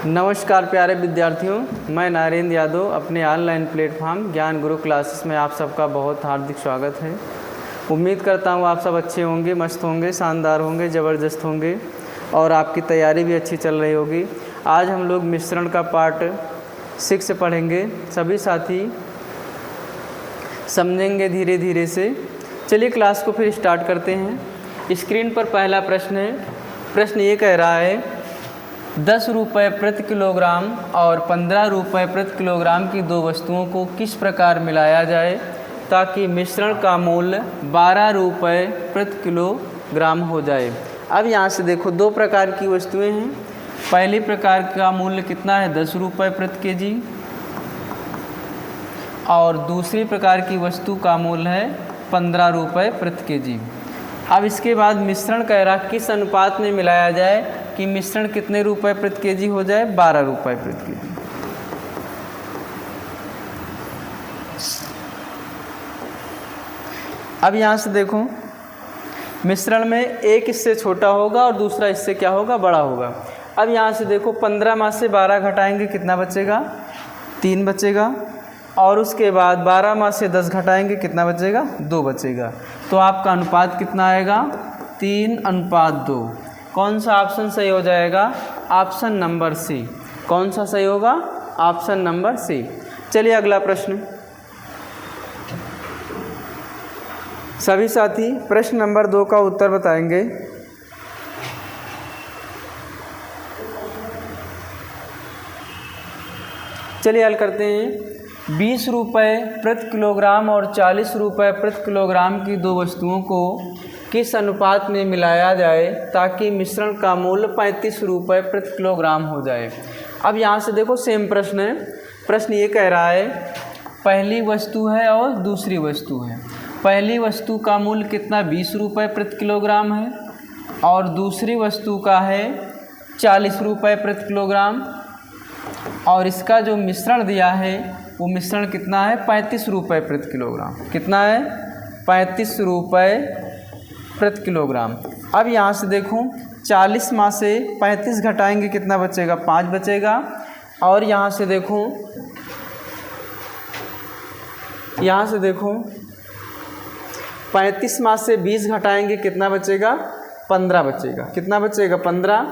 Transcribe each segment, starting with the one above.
नमस्कार प्यारे विद्यार्थियों, मैं नरेंद्र यादव अपने ऑनलाइन प्लेटफॉर्म ज्ञान गुरु क्लासेस में आप सबका बहुत हार्दिक स्वागत है। उम्मीद करता हूँ आप सब अच्छे होंगे, मस्त होंगे, शानदार होंगे, ज़बरदस्त होंगे और आपकी तैयारी भी अच्छी चल रही होगी। आज हम लोग मिश्रण का पार्ट 6 पढ़ेंगे। सभी साथी समझेंगे धीरे धीरे से। चलिए क्लास को फिर स्टार्ट करते हैं। स्क्रीन पर पहला प्रश्न है। प्रश्न ये कह रहा है 10 रुपये प्रति किलोग्राम और 15 रुपये प्रति किलोग्राम की दो वस्तुओं को किस प्रकार मिलाया जाए ताकि मिश्रण का मूल्य 12 रुपये प्रति किलोग्राम हो जाए। अब यहाँ से देखो, दो प्रकार की वस्तुएं हैं। पहली प्रकार का मूल्य कितना है, 10 रुपये प्रति केजी, और दूसरी प्रकार की वस्तु का मूल्य है 15 रुपये प्रति केजी। अब इसके बाद मिश्रण कह रहा किस अनुपात में मिलाया जाए कि मिश्रण कितने रुपए प्रति केजी हो जाए, 12 रुपये प्रति केजी। अब यहाँ से देखो, मिश्रण में एक इससे छोटा होगा और दूसरा इससे क्या होगा, बड़ा होगा। अब यहाँ से देखो, 15 में से 12 घटाएंगे कितना बचेगा, 3 बचेगा, और उसके बाद 12 में से 10 घटाएंगे कितना बचेगा, 2 बचेगा। तो आपका अनुपात कितना आएगा, 3:2। कौन सा ऑप्शन सही हो जाएगा, ऑप्शन नंबर सी। कौन सा सही होगा, ऑप्शन नंबर सी। चलिए अगला प्रश्न। सभी साथी प्रश्न नंबर 2 का उत्तर बताएंगे। चलिए हल करते हैं। 20 रुपये प्रति किलोग्राम और 40 रुपये प्रति किलोग्राम की दो वस्तुओं को किस अनुपात में मिलाया जाए ताकि मिश्रण का मूल्य 35 रुपये प्रति किलोग्राम हो जाए। अब यहाँ से देखो, सेम प्रश्न है। प्रश्न ये कह रहा है पहली वस्तु है और दूसरी वस्तु है। पहली वस्तु का मूल्य कितना, 20 रुपये प्रति किलोग्राम है, और दूसरी वस्तु का है 40 रुपये प्रति किलोग्राम, और इसका जो मिश्रण दिया है वो मिश्रण कितना है, 35 रुपये प्रति किलोग्राम। कितना है, 35 रुपये प्रति किलोग्राम। अब यहाँ से देखो, 40 में से 35 घटाएंगे कितना बचेगा, 5 बचेगा, और यहाँ से देखो 35 में से 20 घटाएंगे कितना बचेगा, 15 बचेगा। कितना बचेगा, 15।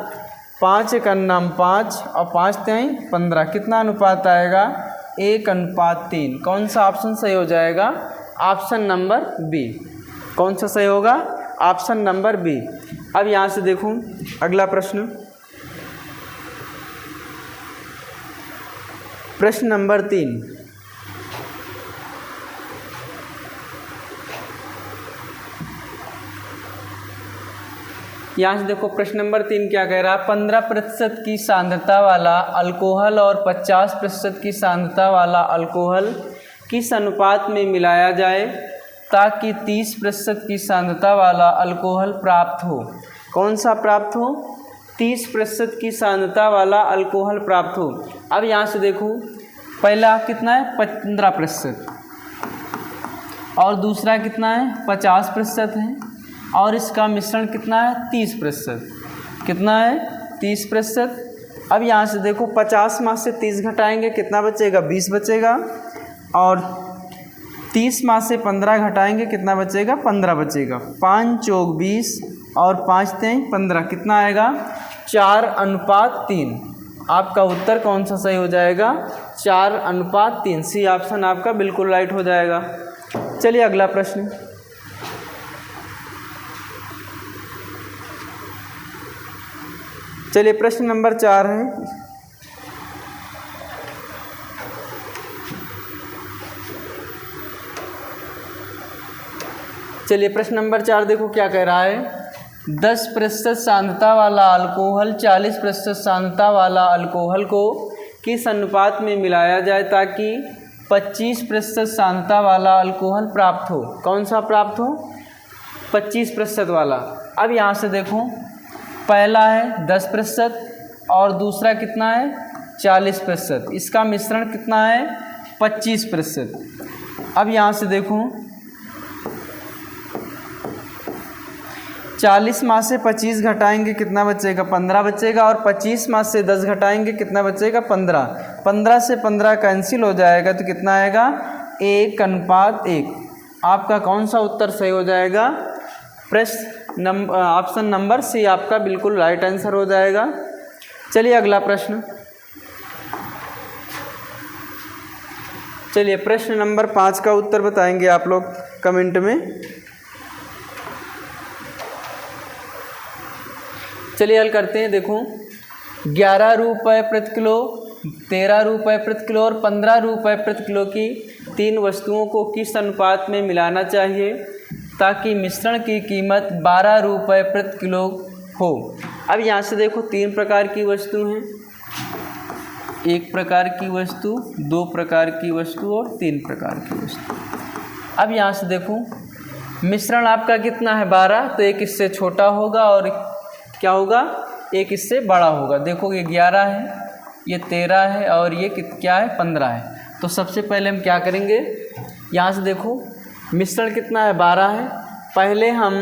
5 × 9 5 और 5 × 15। कितना अनुपात आएगा, 1:3। कौन सा ऑप्शन सही हो जाएगा, ऑप्शन नंबर बी। कौन सा सही होगा, ऑप्शन नंबर बी। अब यहाँ से देखो अगला प्रश्न। प्रश्न नंबर 3। यहाँ से देखो, प्रश्न नंबर 3 क्या कह रहा है, 15% की सांद्रता वाला अल्कोहल और 50% की सांद्रता वाला अल्कोहल किस अनुपात में मिलाया जाए ताकि 30% की सांद्रता वाला अल्कोहल प्राप्त हो। कौन सा प्राप्त हो, 30% की सांद्रता वाला अल्कोहल प्राप्त हो। अब यहाँ से देखो, पहला कितना है, 15%, और दूसरा कितना है, 50% है, और इसका मिश्रण कितना है, 30%। कितना है, 30%। अब यहाँ से देखो, 50 में से 30 घटाएंगे कितना बचेगा, 20 बचेगा, और 30 में से 15 घटाएंगे कितना बचेगा, 15 बचेगा। 5 × 20 और 5 × 15 कितना आएगा, 4:3। आपका उत्तर कौन सा सही हो जाएगा, 4:3। सी ऑप्शन आपका बिल्कुल राइट हो जाएगा। चलिए अगला प्रश्न। चलिए प्रश्न नंबर 4 है। चलिए प्रश्न नंबर 4 देखो क्या कह रहा है, 10% सांद्रता वाला अल्कोहल 40% सांद्रता वाला अल्कोहल को किस अनुपात में मिलाया जाए ताकि 25% सांद्रता वाला अल्कोहल प्राप्त हो। कौन सा प्राप्त हो, 25% वाला। अब यहाँ से देखो, पहला है 10% और दूसरा कितना है, 40%। इसका मिश्रण कितना है, 25%। अब यहाँ से देखो, 40 माह से 25 घटाएंगे कितना बचेगा? 15 बचेगा। और 25 माह से 10 घटाएंगे कितना बचेगा? 15। 15 से 15 कैंसिल हो जाएगा तो कितना आएगा? 1:1। आपका कौन सा उत्तर सही हो जाएगा? ऑप्शन नंबर सी आपका बिल्कुल राइट आंसर हो जाएगा। चलिए अगला प्रश्न। चलिए प्रश्न नंबर 5 का उत्तर बताएंगे आप लोग कमेंट में। चलिए हल करते हैं। देखो 11 रुपये प्रति किलो, 13 रुपये प्रति किलो और 15 रुपये प्रति किलो की 3 वस्तुओं को किस अनुपात में मिलाना चाहिए ताकि मिश्रण की कीमत 12 रुपये प्रति किलो हो। अब यहाँ से देखो 3 प्रकार की वस्तु हैं, 1 प्रकार की वस्तु, 2 प्रकार की वस्तु और 3 प्रकार की वस्तु। अब यहाँ से देखो मिश्रण आपका कितना है? 12, तो एक इससे छोटा होगा और क्या होगा? एक इससे बड़ा होगा। देखो ये 11 है, ये 13 है और ये क्या है? 15 है। तो सबसे पहले हम क्या करेंगे? यहाँ से देखो मिश्रण कितना है? 12 है। पहले हम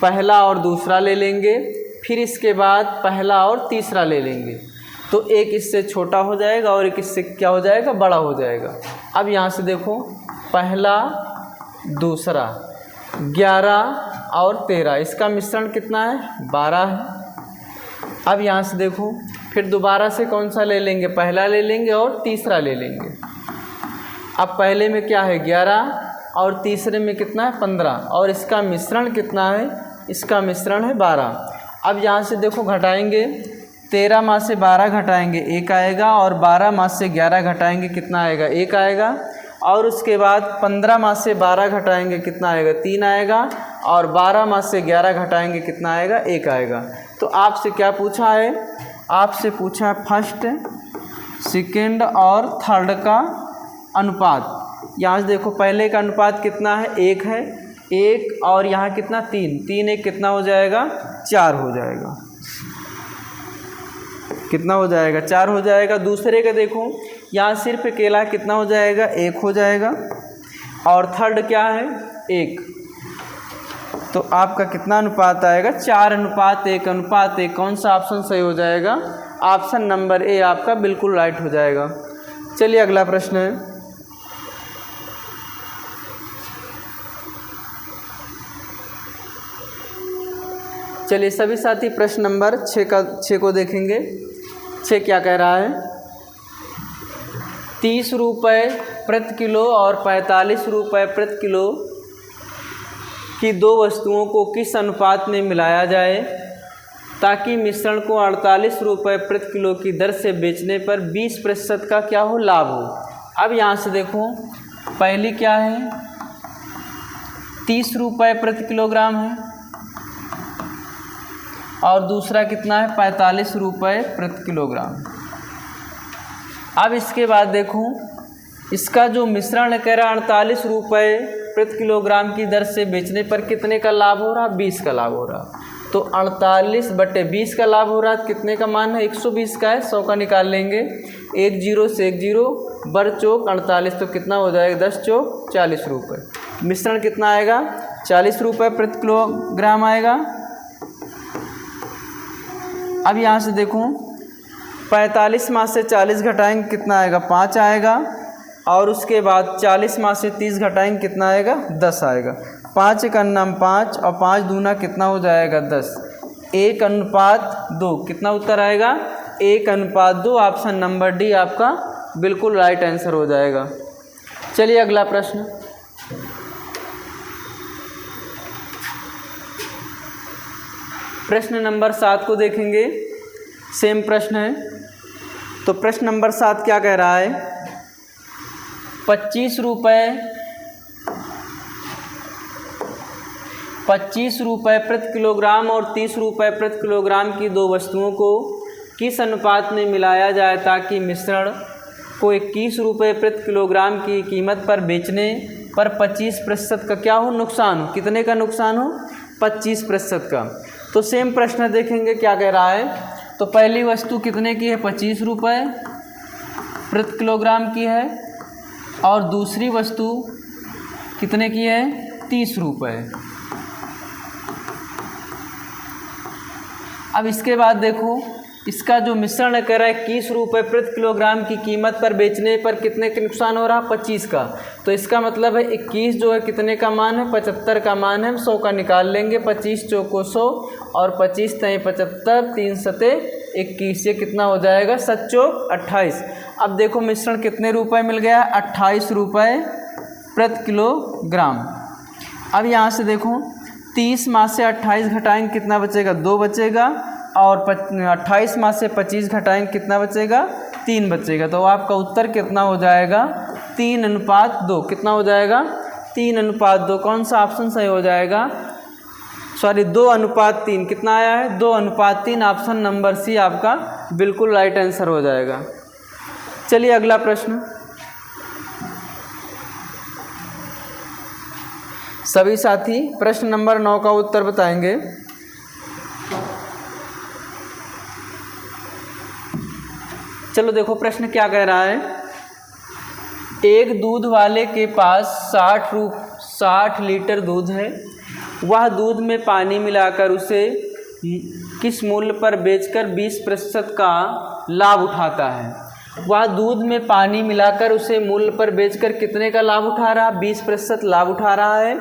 पहला और दूसरा ले लेंगे, फिर इसके बाद पहला और तीसरा ले लेंगे, तो एक इससे छोटा हो जाएगा और एक इससे क्या हो जाएगा? बड़ा हो जाएगा। अब यहाँ से देखो पहला, दूसरा, 11 और 13, इसका मिश्रण कितना है? 12 है। अब यहाँ से देखो फिर दोबारा से कौन सा ले लेंगे? पहला ले लेंगे और तीसरा ले लेंगे। अब पहले में क्या है? 11 और तीसरे में कितना है? 15 और इसका मिश्रण कितना है? इसका मिश्रण है 12। अब यहाँ से देखो घटाएंगे, 13 माह से 12 घटाएंगे 1 आएगा और 12 माह से 11 घटाएंगे कितना आएगा? 1 आएगा। और उसके बाद 15 माह से 12 घटाएंगे कितना आएगा? 3 आएगा। और 12 माह से 11 घटाएंगे कितना आएगा? 1 आएगा। तो आपसे क्या पूछा है? आपसे पूछा है फर्स्ट, सेकेंड और थर्ड का अनुपात। यहाँ से देखो पहले का अनुपात कितना है? 1 है, 1 और यहाँ कितना? 3, 3 1 कितना हो जाएगा? 4 हो जाएगा। कितना हो जाएगा? 4 हो जाएगा। दूसरे का देखो यहाँ सिर्फ अकेला कितना हो जाएगा? 1 हो जाएगा। और थर्ड क्या है? 1। तो आपका कितना अनुपात आएगा? 4:1:1:1। कौन सा ऑप्शन सही हो जाएगा? ऑप्शन नंबर ए आपका बिल्कुल राइट हो जाएगा। चलिए अगला प्रश्न है। चलिए सभी साथी प्रश्न नंबर 6 को देखेंगे। 6 क्या कह रहा है? 30 रुपये प्रति किलो और 45 रुपये प्रति किलो की 2 वस्तुओं को किस अनुपात में मिलाया जाए ताकि मिश्रण को 48 रुपये प्रति किलो की दर से बेचने पर 20% का क्या हो? लाभ हो। अब यहाँ से देखो पहली क्या है? 30 रुपये प्रति किलोग्राम है और दूसरा कितना है? 45 रुपये प्रति किलोग्राम। अब इसके बाद देखो इसका जो मिश्रण कह रहा है 48 रुपये प्रति किलोग्राम की दर से बेचने पर कितने का लाभ हो रहा? 20 का लाभ हो रहा। तो 48/20 का लाभ हो रहा है। कितने का मान है? 120 का है, 100 का निकाल लेंगे। 1 0 से 1 0 बर चौक 48, तो कितना हो जाएगा? 10 चौक 40 रुपये। मिश्रण कितना आएगा? 40 रुपये प्रति किलोग्राम आएगा। अब यहाँ से देखो 45 माह से 40 घटाएंगे कितना आएगा? 5 आएगा। और उसके बाद 40 माह से 30 घटाएंगे कितना आएगा? 10 आएगा। 5 का नाम 5 और 5 दूना कितना हो जाएगा? 10। 1:2 कितना उत्तर आएगा? 1:2। ऑप्शन नंबर डी आपका बिल्कुल राइट आंसर हो जाएगा। चलिए अगला प्रश्न। प्रश्न नंबर 7 को देखेंगे। सेम प्रश्न है। तो प्रश्न नंबर 7 क्या कह रहा है? 25 रुपये प्रति किलोग्राम और 30 रुपये प्रति किलोग्राम की 2 वस्तुओं को किस अनुपात में मिलाया जाए ताकि मिश्रण को 21 रुपये प्रति किलोग्राम की कीमत पर बेचने पर 25% का क्या हो? नुकसान हो। कितने का नुकसान हो? 25% का। तो सेम प्रश्न देखेंगे क्या कह रहा है। तो पहली वस्तु कितने की है? 25 रुपये प्रति किलोग्राम की है और दूसरी वस्तु कितने की है? 30 रुपये। अब इसके बाद देखो इसका जो मिश्रण कह रहा है 21 रुपये प्रति किलोग्राम की कीमत पर बेचने पर कितने का नुकसान हो रहा है? 25 का। तो इसका मतलब है 21 जो है कितने का मान है? 75 का मान है। हम 100 का निकाल लेंगे। 25 चौको 100 और 25 तय 75, 3 सते 21, ये कितना हो जाएगा? 7 चौक 28। अब देखो मिश्रण कितने रुपये मिल गया? 28 रुपये प्रति किलोग्राम। अब यहाँ से देखो 30 माह से 28 घटाएंगे कितना बचेगा? 2 बचेगा। और 28 माह से 25 घटाएंगे कितना बचेगा? 3 बचेगा। तो आपका उत्तर कितना हो जाएगा? 3:2। कितना हो जाएगा? 3:2। कौन सा ऑप्शन सही हो जाएगा? सॉरी 2:3। कितना आया है? 2:3। ऑप्शन नंबर सी आपका बिल्कुल राइट आंसर हो जाएगा। चलिए अगला प्रश्न। सभी साथी प्रश्न नंबर 9 का उत्तर बताएंगे। चलो देखो प्रश्न क्या कह रहा है। एक दूध वाले के पास 60 लीटर दूध है। वह दूध में पानी मिलाकर उसे किस मूल्य पर बेचकर 20% का लाभ उठाता है? वह दूध में पानी मिलाकर उसे मूल्य पर बेचकर कितने का लाभ उठा रहा है? 20% लाभ उठा रहा है।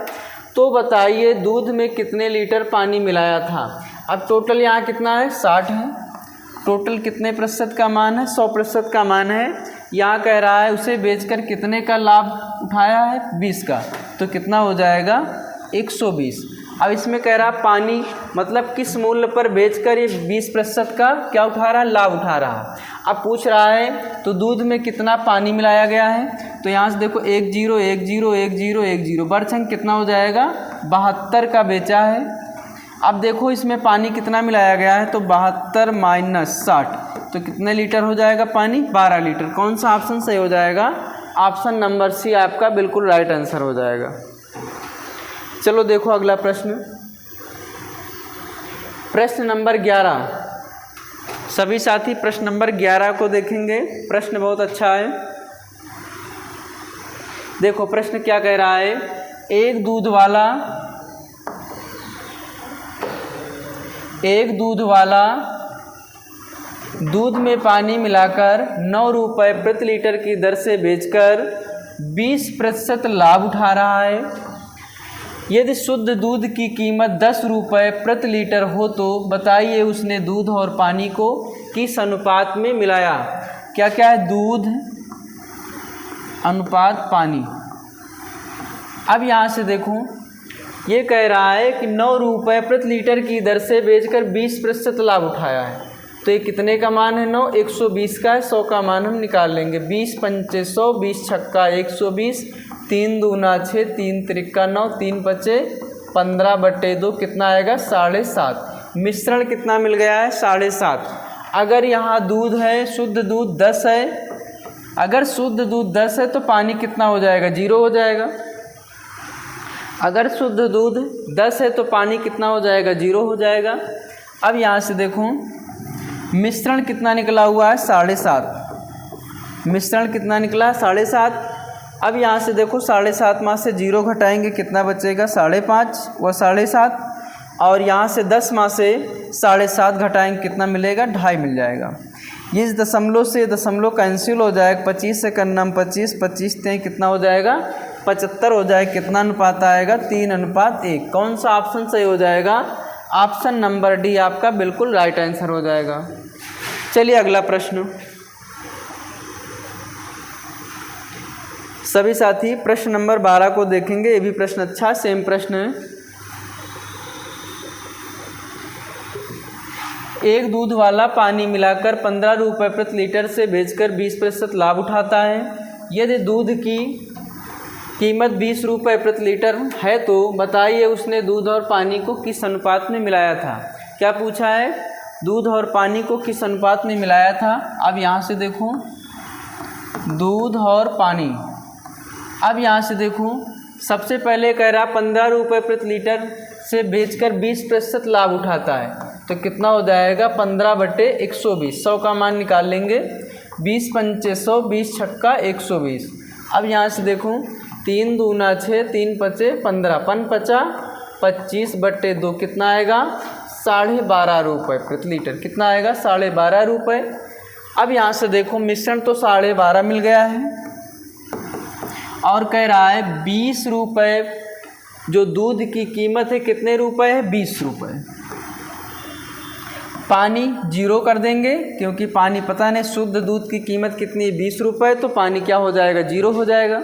तो बताइए दूध में कितने लीटर पानी मिलाया था? अब टोटल यहाँ कितना है? 60 है। टोटल कितने प्रतिशत का मान है? 100% का मान है। यहाँ कह रहा है उसे बेचकर कितने का लाभ उठाया है? 20 का। तो कितना हो जाएगा? 120। अब इसमें कह रहा है पानी मतलब किस मूल्य पर बेचकर ये 20% का क्या उठा रहा है? लाभ उठा रहा है। अब पूछ रहा है तो दूध में कितना पानी मिलाया गया है? तो यहाँ से देखो 10 10 10 10 बर्छंग कितना हो जाएगा? 72 का बेचा है। अब देखो इसमें पानी कितना मिलाया गया है? तो 72 - 60 तो कितने लीटर हो जाएगा पानी? 12 लीटर। कौन सा ऑप्शन सही हो जाएगा? ऑप्शन नंबर सी आपका बिल्कुल राइट आंसर हो जाएगा। चलो देखो अगला प्रश्न। प्रश्न नंबर 11। सभी साथी प्रश्न नंबर 11 को देखेंगे। प्रश्न बहुत अच्छा है। देखो प्रश्न क्या कह रहा है। एक दूध वाला दूध में पानी मिलाकर 9 रुपये प्रति लीटर की दर से बेचकर 20% लाभ उठा रहा है। यदि शुद्ध दूध की कीमत 10 रुपये प्रति लीटर हो तो बताइए उसने दूध और पानी को किस अनुपात में मिलाया? क्या क्या है? दूध अनुपात पानी। अब यहाँ से देखो ये कह रहा है कि 9 रुपये प्रति लीटर की दर से बेचकर 20% लाभ उठाया है। तो ये कितने का मान है? 9 120 का है। 100 का मान हम निकाल लेंगे। 20 पंचे 100, 20 छक्का 120, 3 दूना 6, 3 त्रिक्का 9, 3 पचे 15/2 कितना आएगा? 7.5। मिश्रण कितना मिल गया है? 7.5। अगर यहाँ दूध है शुद्ध दूध 10 है। अगर शुद्ध दूध 10 है तो पानी कितना हो जाएगा? 0 हो जाएगा। अगर शुद्ध दूध 10 है तो पानी कितना हो जाएगा? 0 हो जाएगा। अब यहाँ से देखो मिश्रण कितना निकला हुआ है? 7.5। मिश्रण कितना निकला? 7.5। अब यहाँ से देखो 7.5 माह से 0 घटाएंगे कितना बचेगा? 5.5 व 7.5। और यहाँ से 10 माह से 7.5 घटाएंगे कितना मिलेगा? 2.5 मिल जाएगा। इस दशमलव से दशमलव कैंसिल हो जाएगा। 25 से करना 25, 25 तय कितना हो जाएगा? 75 हो जाएगा। कितना अनुपात आएगा? 3:1। कौन सा ऑप्शन सही हो जाएगा? ऑप्शन नंबर डी आपका बिल्कुल राइट आंसर हो जाएगा। चलिए अगला प्रश्न। सभी साथी प्रश्न नंबर 12 को देखेंगे। ये भी प्रश्न अच्छा सेम प्रश्न है। एक दूध वाला पानी मिलाकर 15 रुपये प्रति लीटर से बेचकर 20% लाभ उठाता है। यदि दूध की कीमत 20 रुपये प्रति लीटर है तो बताइए उसने दूध और पानी को किस अनुपात में मिलाया था? क्या पूछा है? दूध और पानी को किस अनुपात में मिलाया था? अब यहाँ से देखो दूध और पानी। अब यहाँ से देखो सबसे पहले कह रहा 15 रुपये प्रति लीटर से बेचकर 20% लाभ उठाता है। तो कितना हो जाएगा? 15/120। 100 का मान निकाल लेंगे। 20 पंचे 100, 20 छक्का 120। अब यहाँ से देखो 3 दूना 6, 3 पचे 15, 5 पचा 25/2 कितना आएगा? 12.5 रुपये प्रति लीटर। कितना आएगा? 12.5 रुपये। अब यहाँ से देखो मिश्रण तो 12.5 मिल गया है और कह रहा है 20 रुपये, जो दूध की कीमत है कितने रुपए है? 20 रुपये। पानी 0 कर देंगे क्योंकि पानी पता नहीं, शुद्ध दूध की कीमत कितनी है? 20 रुपये, तो पानी क्या हो जाएगा? 0 हो जाएगा।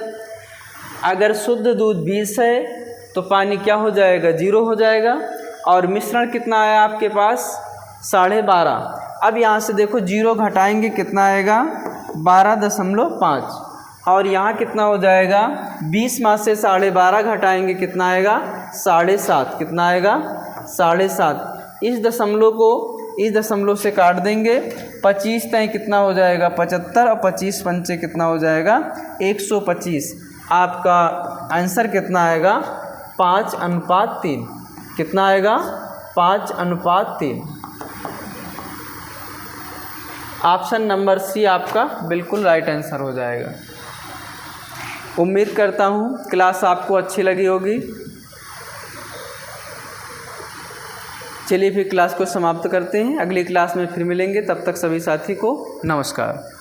अगर शुद्ध दूध 20 है तो पानी क्या हो जाएगा? 0 हो जाएगा। और मिश्रण कितना आया आपके पास? 12.5। अब यहाँ से देखो 0 घटाएंगे कितना आएगा? 12.5। और यहाँ कितना हो जाएगा? 20 में से 12.5 घटाएंगे कितना आएगा? 7.5। कितना आएगा? 7.5। इस दशमलव को इस दशमलव से काट देंगे। 25 तय कितना हो जाएगा? 75। और 25 पंचे कितना हो जाएगा? 125। आपका आंसर कितना आएगा? 5:3। कितना आएगा? 5:3। ऑप्शन नंबर सी आपका बिल्कुल राइट आंसर हो जाएगा। उम्मीद करता हूँ क्लास आपको अच्छी लगी होगी। चलिए फिर क्लास को समाप्त करते हैं, अगली क्लास में फिर मिलेंगे। तब तक सभी साथी को नमस्कार।